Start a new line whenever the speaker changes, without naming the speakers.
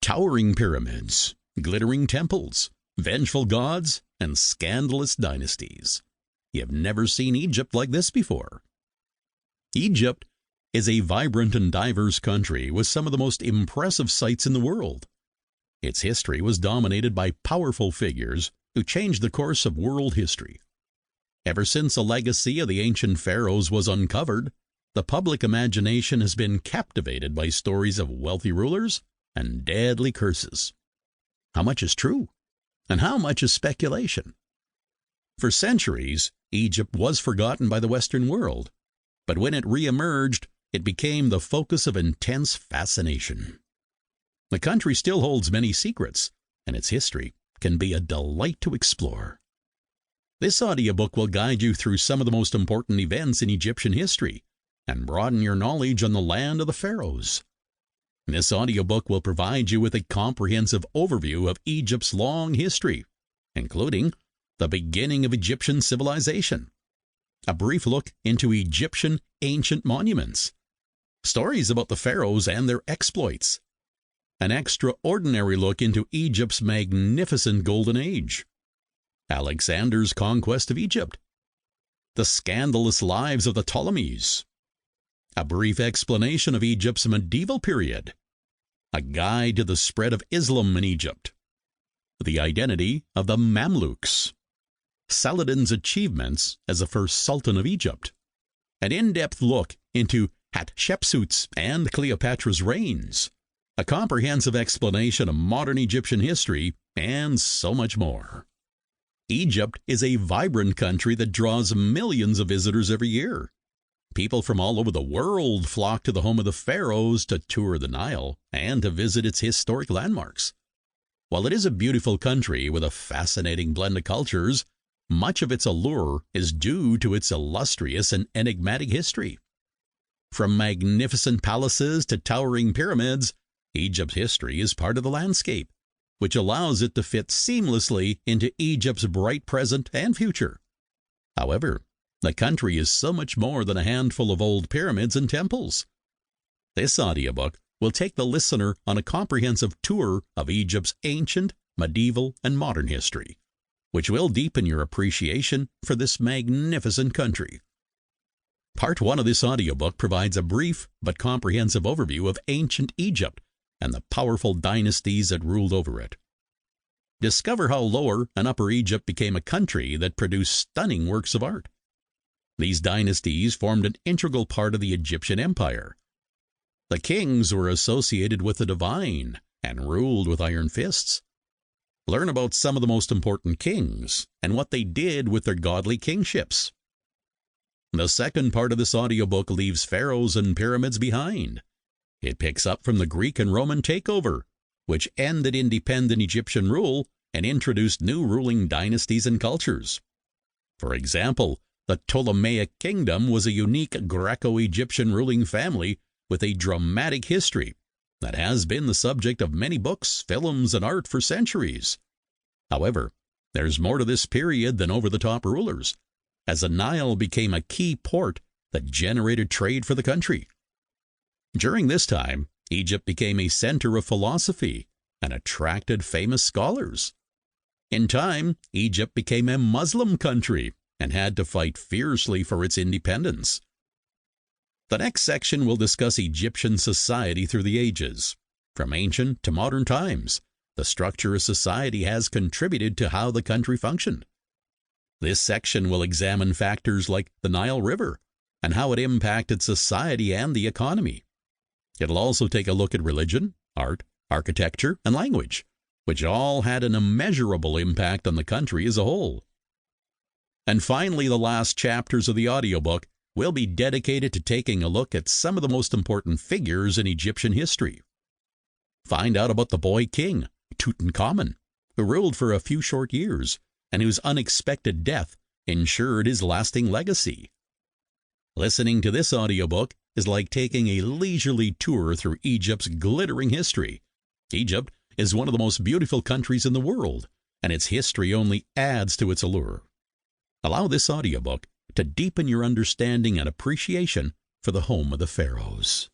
Towering pyramids, glittering temples, vengeful gods, and scandalous dynasties. You've never seen Egypt like this before. Egypt is a vibrant and diverse country with some of the most impressive sights in the world. Its history was dominated by powerful figures who changed the course of world history. Ever since a legacy of the ancient pharaohs was uncovered, the public imagination has been captivated by stories of wealthy rulers and deadly curses. How much is true? And how much is speculation? For centuries, Egypt was forgotten by the Western world, but when it re-emerged, it became the focus of intense fascination. The country still holds many secrets, and its history can be a delight to explore. This audiobook will guide you through some of the most important events in Egyptian history and broaden your knowledge on the land of the pharaohs. This audiobook will provide you with a comprehensive overview of Egypt's long history, including the beginning of Egyptian civilization, a brief look into Egyptian ancient monuments, stories about the pharaohs and their exploits, an extraordinary look into Egypt's magnificent golden age, Alexander's conquest of Egypt, the scandalous lives of the Ptolemies, a brief explanation of Egypt's medieval period, a guide to the spread of Islam in Egypt, the identity of the Mamluks, Saladin's achievements as the first sultan of Egypt, an in-depth look into Hatshepsut's and Cleopatra's reigns, a comprehensive explanation of modern Egyptian history, and so much more. Egypt is a vibrant country that draws millions of visitors every year. People from all over the world flock to the home of the pharaohs to tour the Nile and to visit its historic landmarks. While it is a beautiful country with a fascinating blend of cultures, much of its allure is due to its illustrious and enigmatic history. From magnificent palaces to towering pyramids, Egypt's history is part of the landscape, which allows it to fit seamlessly into Egypt's bright present and future. However, the country is so much more than a handful of old pyramids and temples. This audiobook will take the listener on a comprehensive tour of Egypt's ancient, medieval, and modern history, which will deepen your appreciation for this magnificent country. Part 1 of this audiobook provides a brief but comprehensive overview of ancient Egypt and the powerful dynasties that ruled over it. Discover how Lower and Upper Egypt became a country that produced stunning works of art. These dynasties formed an integral part of the Egyptian empire. The kings were associated with the divine and ruled with iron fists. Learn about some of the most important kings and what they did with their godly kingships. The second part of this audiobook leaves pharaohs and pyramids behind. It picks up from the Greek and Roman takeover, which ended independent Egyptian rule and introduced new ruling dynasties and cultures. For example, the Ptolemaic kingdom was a unique Greco-Egyptian ruling family with a dramatic history that has been the subject of many books, films, and art for centuries. However, there's more to this period than over-the-top rulers, as the Nile became a key port that generated trade for the country. During this time, Egypt became a center of philosophy and attracted famous scholars. In time, Egypt became a Muslim country and had to fight fiercely for its independence. The next section will discuss Egyptian society through the ages. From ancient to modern times, the structure of society has contributed to how the country functioned. This section will examine factors like the Nile River and how it impacted society and the economy. It'll also take a look at religion, art, architecture, and language, which all had an immeasurable impact on the country as a whole. And finally, the last chapters of the audiobook will be dedicated to taking a look at some of the most important figures in Egyptian history. Find out about the boy king, Tutankhamun, who ruled for a few short years and whose unexpected death ensured his lasting legacy. Listening to this audiobook is like taking a leisurely tour through Egypt's glittering history. Egypt is one of the most beautiful countries in the world, and its history only adds to its allure. Allow this audiobook to deepen your understanding and appreciation for the home of the pharaohs.